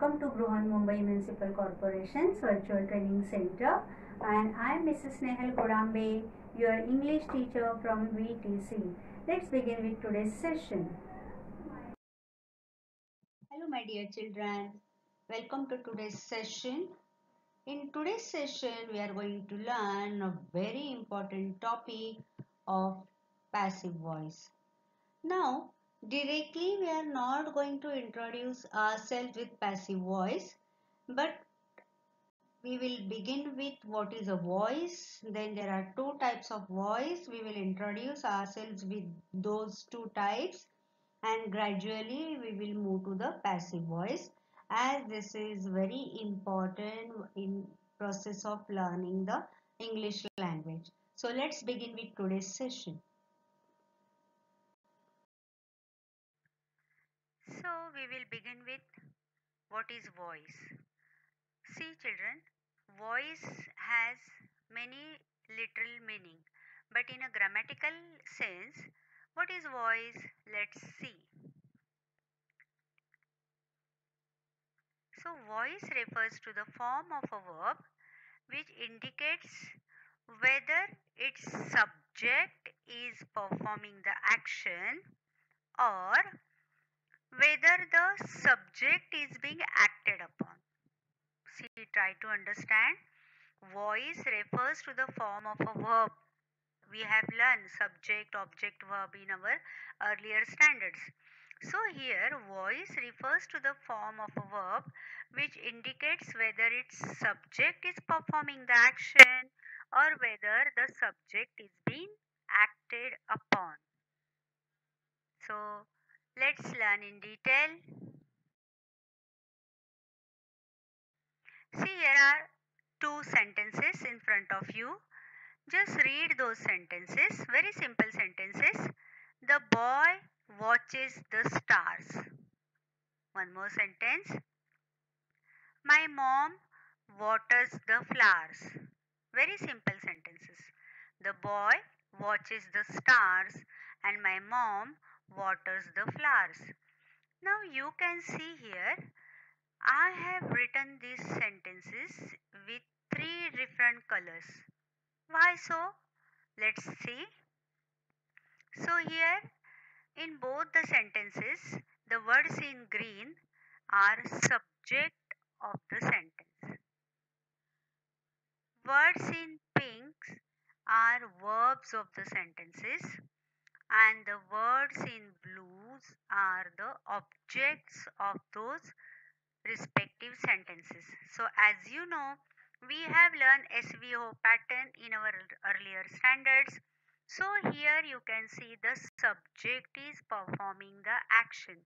Welcome to Bruhan Mumbai Municipal Corporation's Virtual Training Center, and I am Mrs. Snehal Kodambe, your English teacher from VTC. Let's begin with today's session. Hello my dear children, welcome to today's session. In today's session we are going to learn a very important topic of passive voice. Now, directly we are not going to introduce ourselves with passive voice, but we will begin with what is a voice. Then there are two types of voice. We will introduce ourselves with those two types, and gradually we will move to the passive voice, as this is very important in process of learning the English language. So let's begin with today's session. So we will begin with what is voice. See children, voice has many literal meaning, but in a grammatical sense, what is voice? Let's see. So voice refers to the form of a verb which indicates whether its subject is performing the action or whether the subject is being acted upon. See, try to understand. Voice refers to the form of a verb. We have learned subject, object, verb in our earlier standards. So here voice refers to the form of a verb which indicates whether its subject is performing the action or whether the subject is being acted upon. So let's learn in detail. See, here are two sentences in front of you. Just read those sentences, very simple sentences. The boy watches the stars. One more sentence. My mom waters the flowers. Very simple sentences. The boy watches the stars and my mom waters the flowers. Now you can see here, I have written these sentences with three different colors. Why so? Let's see. So here in both the sentences, the words in green are subject of the sentence. Words in pink are verbs of the sentences, and the words in blues are the objects of those respective sentences. So as you know, we have learned SVO pattern in our earlier standards. So here you can see the subject is performing the action.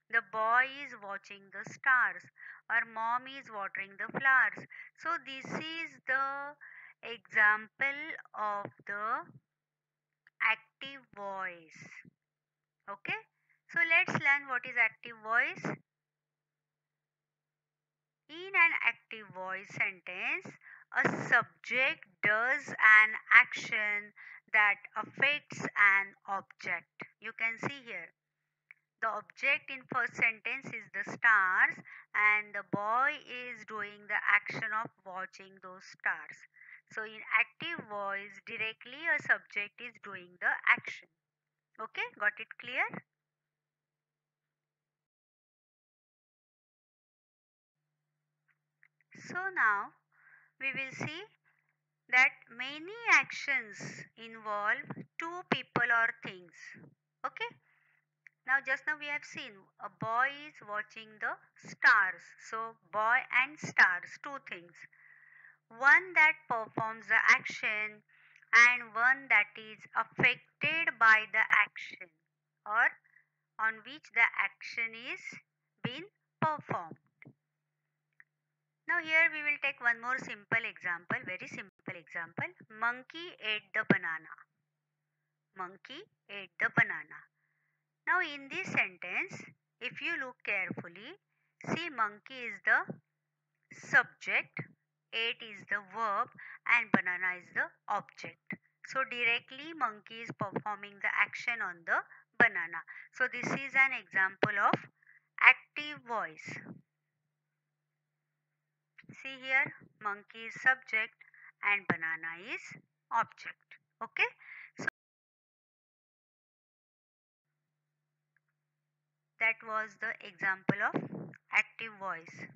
The boy is watching the stars, or mom is watering the flowers. So this is the example of the active voice. Okay, so let's learn what is active voice. In an active voice sentence, a subject does an action that affects an object. You can see here. The object in first sentence is the stars and the boy is doing the action of watching those stars. So in active voice, directly a subject is doing the action. Okay, got it clear? So now we will see that many actions involve two people or things. Okay, now just now we have seen a boy is watching the stars. So boy and stars, two things. One that performs the action and one that is affected by the action, or on which the action is being performed. Now here we will take one more simple example, very simple example. Monkey ate the banana. Monkey ate the banana. Now in this sentence, if you look carefully, see monkey is the subject, ate is the verb and banana is the object. So directly monkey is performing the action on the banana. So this is an example of active voice. See here, monkey is subject and banana is object. Okay. So that was the example of active voice.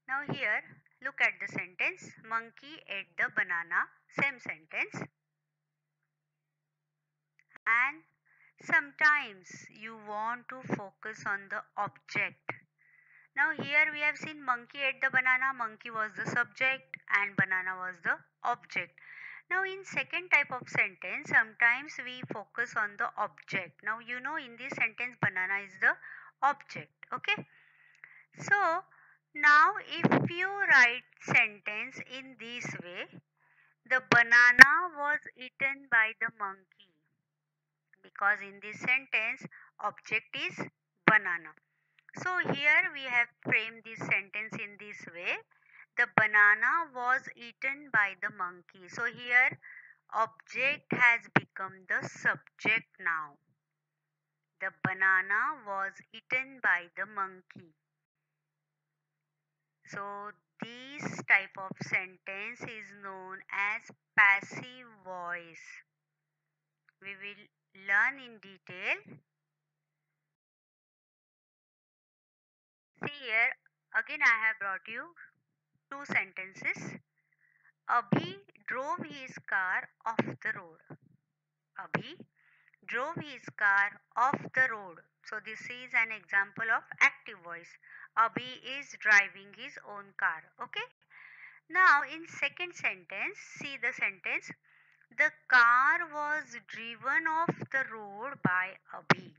Now here, look at the sentence. Monkey ate the banana. Same sentence. And sometimes you want to focus on the object. Now here we have seen monkey ate the banana. Monkey was the subject and banana was the object. Now in second type of sentence, sometimes we focus on the object. Now you know in this sentence banana is the object. Okay. So now if you write sentence in this way, the banana was eaten by the monkey, because in this sentence object is banana. So here we have framed this sentence in this way. The banana was eaten by the monkey. So here object has become the subject now. The banana was eaten by the monkey. So this type of sentence is known as passive voice. We will learn in detail. See here, again I have brought you two sentences. Abhi drove his car off the road. Abhi drove his car off the road. So this is an example of active voice. Abhi is driving his own car. Okay. Now in second sentence, see the sentence. The car was driven off the road by Abhi.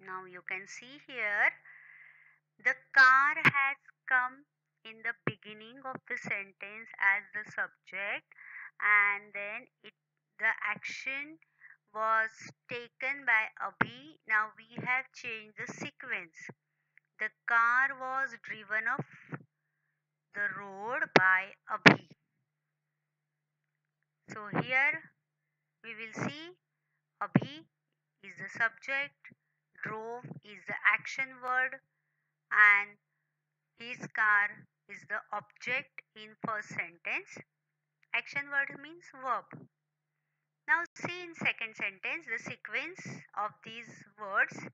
Now you can see here the car has come in the beginning of the sentence as the subject, and then the action was taken by Abhi. Now we have changed the sequence. The car was driven off the road by Abhi. So here we will see Abhi is the subject, drove is the action word, and his car is the object in first sentence. Action word means verb. Now see in second sentence the sequence of these words.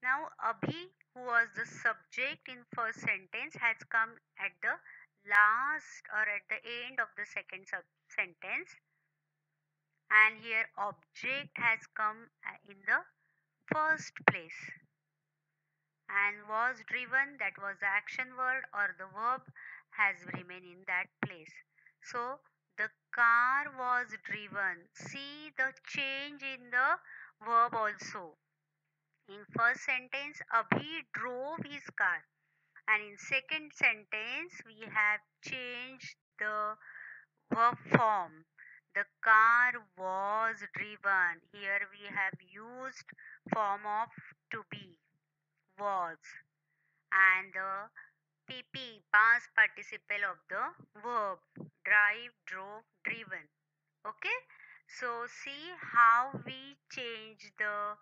Now Abhi, who was the subject in first sentence, has come at the last or at the end of the second sentence, and here object has come in the first place, and was driven, that was the action word or the verb, has remained in that place. So the car was driven. See the change in the verb also. In first sentence Abhi drove his car, and in second sentence we have changed the verb form. The car was driven. Here we have used form of to be, was, and the PP, past participle of the verb, drive, drove, driven. Okay. So see how we change the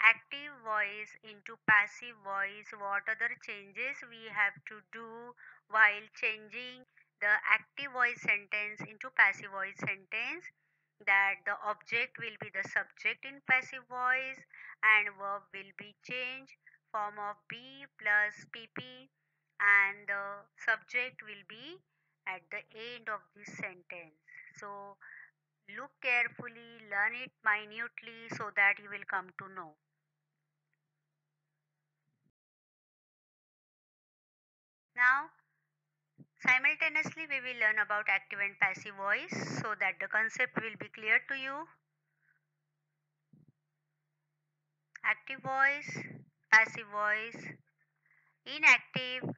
active voice into passive voice. What other changes we have to do while changing the active voice sentence into passive voice sentence? That the object will be the subject in passive voice and verb will be changed, form of be plus pp, and the subject will be at the end of this sentence. So look carefully, learn it minutely so that you will come to know. Now, simultaneously, we will learn about active and passive voice so that the concept will be clear to you. Active voice, passive voice. In active,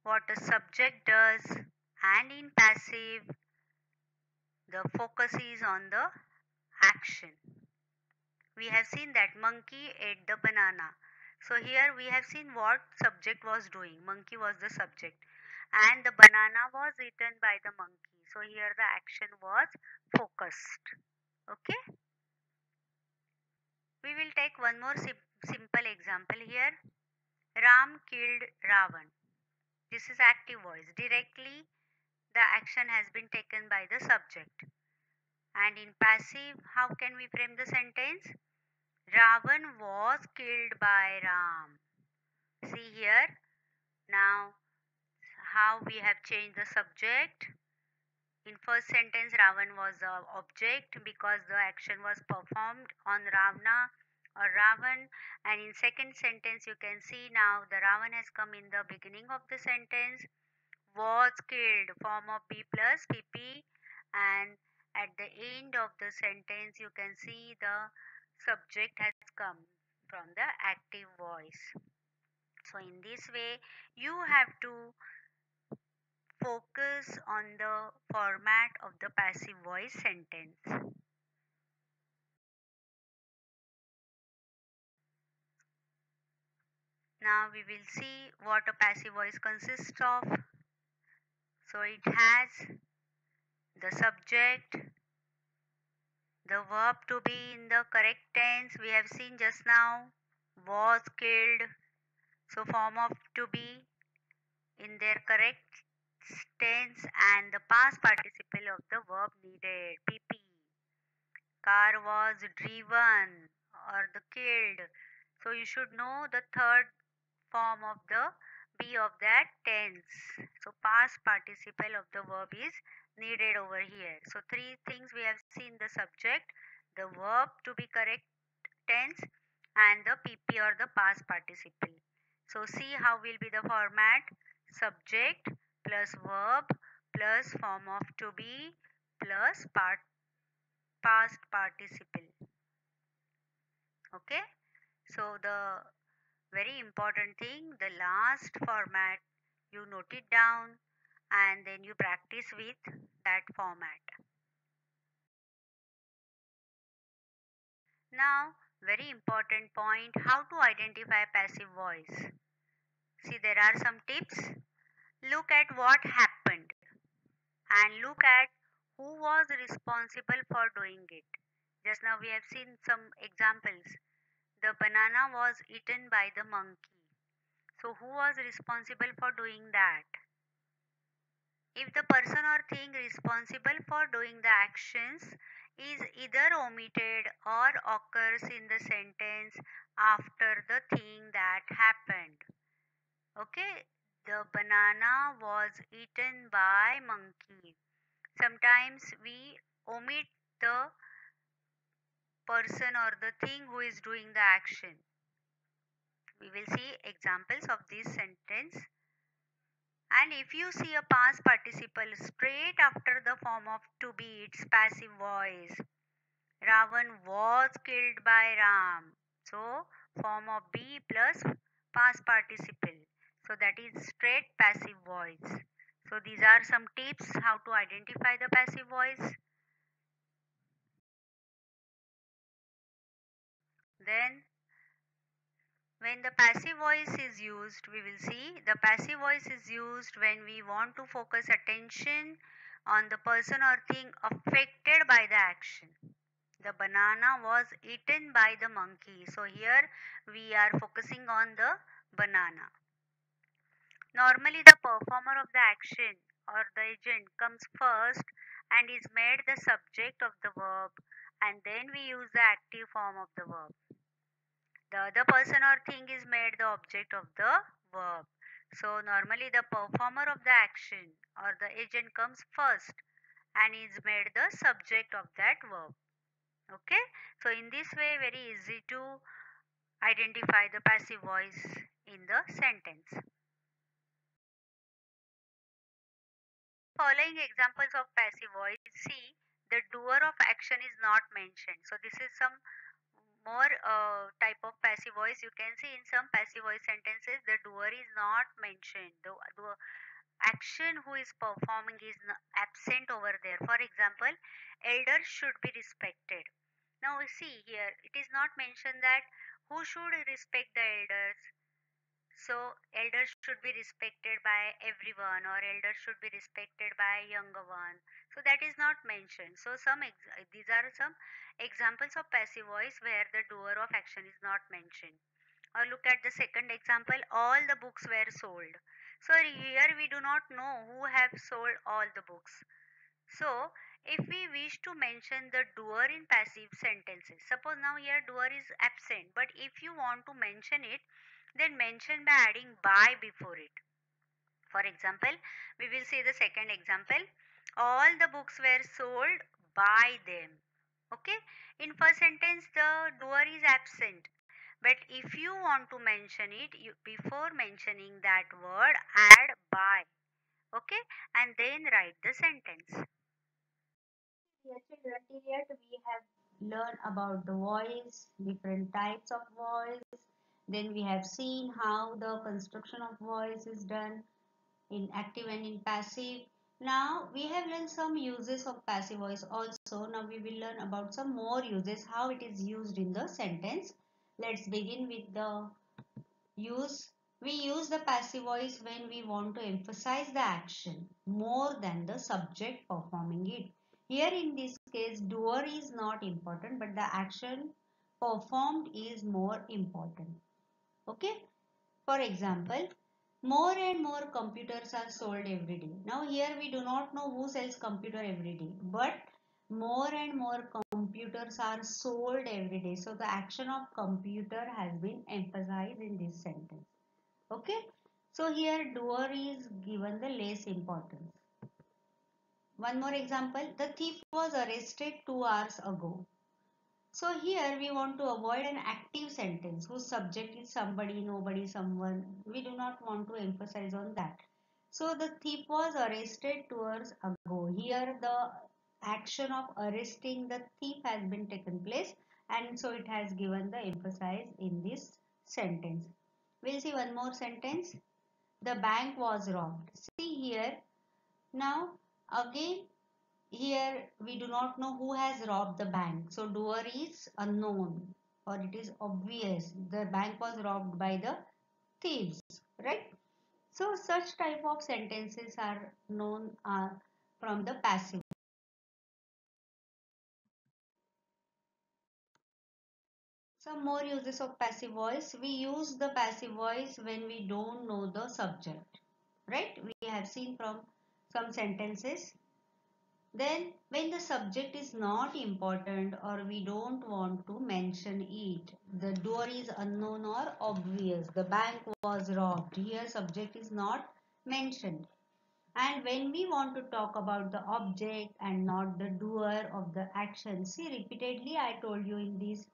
what the subject does, and in passive, the focus is on the action. We have seen that monkey ate the banana. So here we have seen what subject was doing. Monkey was the subject and the banana was eaten by the monkey. So here the action was focused. Okay. We will take one more simple example here. Ram killed Ravan. This is active voice. Directly, the action has been taken by the subject. And in passive, how can we frame the sentence? Ravan was killed by Ram. See here, now how we have changed the subject. In first sentence, Ravan was the object because the action was performed on Ravana or Ravan. And in second sentence, you can see now the Ravan has come in the beginning of the sentence. Was killed, form of be plus pp, and at the end of the sentence, you can see the subject has come from the active voice. So in this way, you have to focus on the format of the passive voice sentence. Now we will see what a passive voice consists of. So it has the subject, the verb to be in the correct tense we have seen just now, was killed. So form of to be in their correct tense and the past participle of the verb needed, pp. Car was driven or the killed. So you should know the third form of the be of that tense. So past participle of the verb is needed over here. So three things we have seen: the subject, the verb to be correct tense, and the pp or the past participle. So see how will be the format: subject plus verb plus form of to be plus past participle. Okay, so the very important thing, the last format, you note it down and then you practice with that format. Now, very important point, how to identify passive voice. See, there are some tips. Look at what happened and look at who was responsible for doing it. Just now we have seen some examples. The banana was eaten by the monkey. So, who was responsible for doing that? If the person or thing responsible for doing the actions is either omitted or occurs in the sentence after the thing that happened. Okay, the banana was eaten by monkey. Sometimes we omit the person or the thing who is doing the action. We will see examples of this sentence. And if you see a past participle straight after the form of to be, its passive voice. Ravan was killed by Ram. So, form of be plus past participle. So, that is straight passive voice. So, these are some tips how to identify the passive voice. Then, when the passive voice is used, we will see the passive voice is used when we want to focus attention on the person or thing affected by the action. The banana was eaten by the monkey. So here we are focusing on the banana. Normally the performer of the action or the agent comes first and is made the subject of the verb, and then we use the active form of the verb. The other person or thing is made the object of the verb. So normally the performer of the action or the agent comes first and is made the subject of that verb. Okay, so in this way, very easy to identify the passive voice in the sentence. Following examples of passive voice, see, the doer of action is not mentioned. So this is some more type of passive voice. You can see in some passive voice sentences the doer is not mentioned. The action who is performing is absent over there. For example, elders should be respected. Now see here, it is not mentioned that who should respect the elders. So elders should be respected by everyone or elders should be respected by younger one. So that is not mentioned. So these are some examples of passive voice where the doer of action is not mentioned. Or look at the second example, all the books were sold. So here we do not know who have sold all the books. So if we wish to mention the doer in passive sentences, suppose now here doer is absent, but if you want to mention it, then mention by adding by before it. For example, we will see the second example. All the books were sold by them. Okay? In first sentence, the doer is absent. But if you want to mention it, before mentioning that word, add by. Okay? And then write the sentence. Dear children, till yet we have learned about the voice, different types of voice. Then we have seen how the construction of voice is done in active and in passive. Now we have learned some uses of passive voice also. Now we will learn about some more uses, how it is used in the sentence. Let's begin with the use. We use the passive voice when we want to emphasize the action more than the subject performing it. Here in this case, doer is not important, but the action performed is more important. Okay? For example, more and more computers are sold every day. Now here we do not know who sells computer every day, but more and more computers are sold every day. So the action of computer has been emphasized in this sentence. Okay. So here doer is given the less importance. One more example. The thief was arrested 2 hours ago. So here we want to avoid an active sentence whose subject is somebody, nobody, someone. We do not want to emphasize on that. So the thief was arrested 2 hours ago. Here the action of arresting the thief has been taken place, and so it has given the emphasis in this sentence. We'll see one more sentence. The bank was robbed. See here. Now again here we do not know who has robbed the bank. So doer is unknown, or it is obvious. The bank was robbed by the thieves, right? So such type of sentences are known from the passive. Some more uses of passive voice. We use the passive voice when we don't know the subject, right? We have seen from some sentences. Then when the subject is not important or we don't want to mention it, the door is unknown or obvious, the bank was robbed, here subject is not mentioned. And when we want to talk about the object and not the doer of the action, see repeatedly I told you in this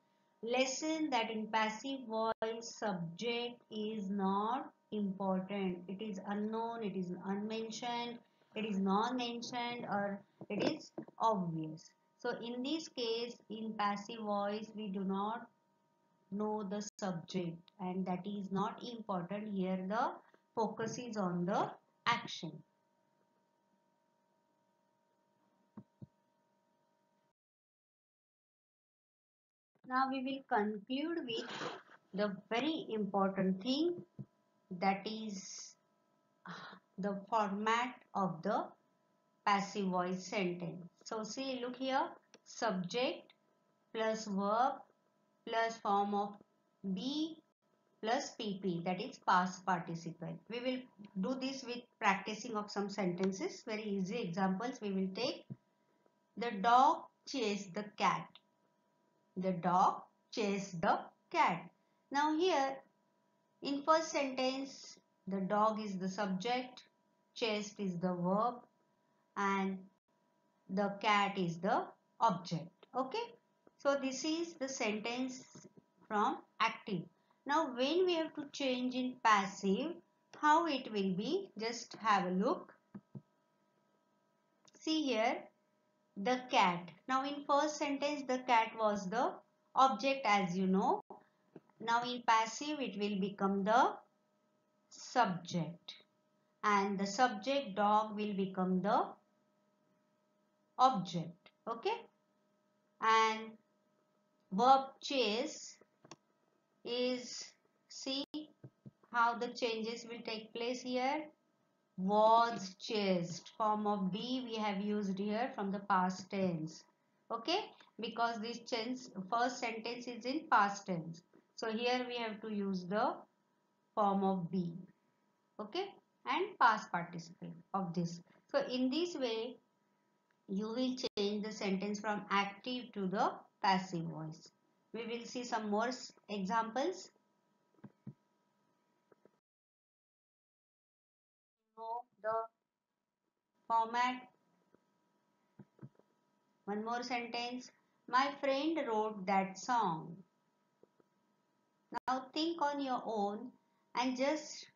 lesson that in passive voice subject is not important. It is unknown, it is unmentioned, it is non-mentioned, or it is obvious. So in this case, in passive voice, we do not know the subject and that is not important. Here the focus is on the action. Now we will conclude with the very important thing, that is the format of the passive voice sentence. So see, look here, subject plus verb plus form of be plus pp, that is past participle. We will do this with practicing of some sentences. Very easy examples we will take. The dog chased the cat. The dog chased the cat. Now here in first sentence, the dog is the subject, chased is the verb, and the cat is the object. Okay. So this is the sentence from active. Now when we have to change in passive, how it will be, just have a look. See here, the cat. Now in first sentence the cat was the object, as you know. Now in passive it will become the subject, and the subject dog will become the object. Okay. And verb chase is, see how the changes will take place here. Was chased, form of be we have used here from the past tense. Okay, because this tense, first sentence is in past tense. So here we have to use the form of be. Okay, and past participle of this. So in this way, you will change the sentence from active to the passive voice. We will see some more examples. Know the format. One more sentence. My friend wrote that song. Now think on your own and just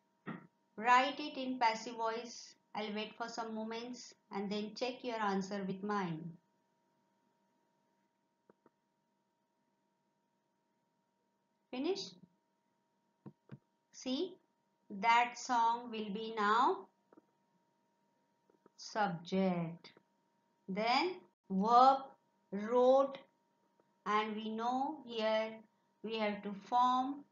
write it in passive voice. I'll wait for some moments and then check your answer with mine. Finish? See, that song will be now subject. Then verb wrote, and we know here we have to form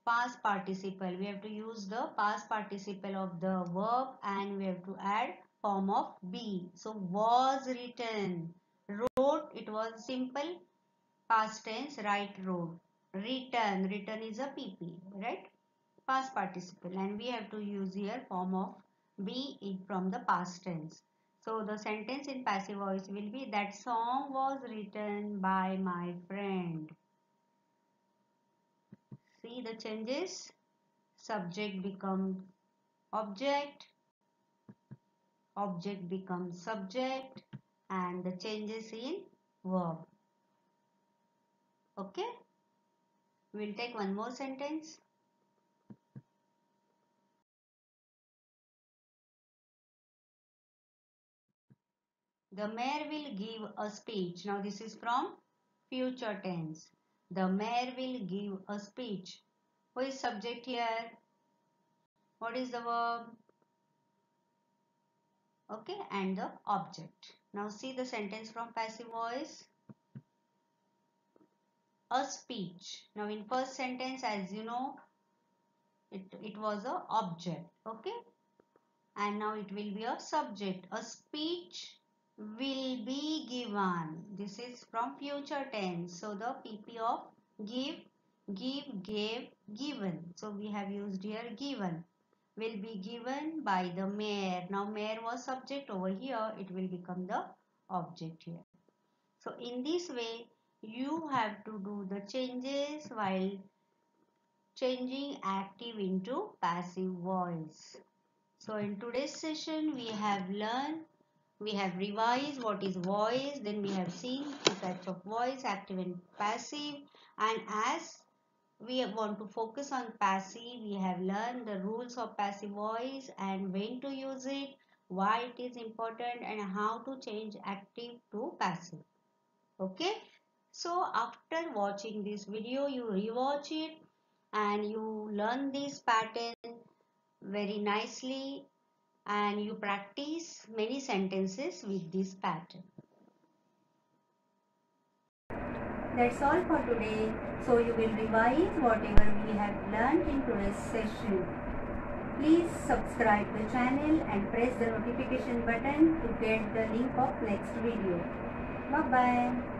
past participle. We have to use the past participle of the verb and we have to add form of be. So was written. Wrote, it was simple past tense, write, wrote. Written, written is a PP, right? Past participle, and we have to use here form of be from the past tense. So the sentence in passive voice will be that song was written by my friend. See the changes. Subject becomes object, object becomes subject, and the changes in verb. Okay, we'll take one more sentence. The mayor will give a speech. Now this is from future tense. The mayor will give a speech. Who is subject here? What is the verb? Okay, and the object. Now see the sentence from passive voice. A speech. Now in first sentence, as you know, it was a object. Okay, and now it will be a subject. A speech will be given. This is from future tense. So the PP of give, gave, given. So we have used here given. Will be given by the mayor. Now mayor was subject over here. It will become the object here. So in this way, you have to do the changes while changing active into passive voice. So in today's session, we have learned, we have revised what is voice, then we have seen two types of voice, active and passive. And as we want to focus on passive, we have learned the rules of passive voice and when to use it, why it is important, and how to change active to passive. Okay, so after watching this video, you rewatch it and you learn this pattern very nicely and you practice many sentences with this pattern. That's all for today. So you will revise whatever we have learned in today's session. Please subscribe the channel and press the notification button to get the link of next video. Bye bye.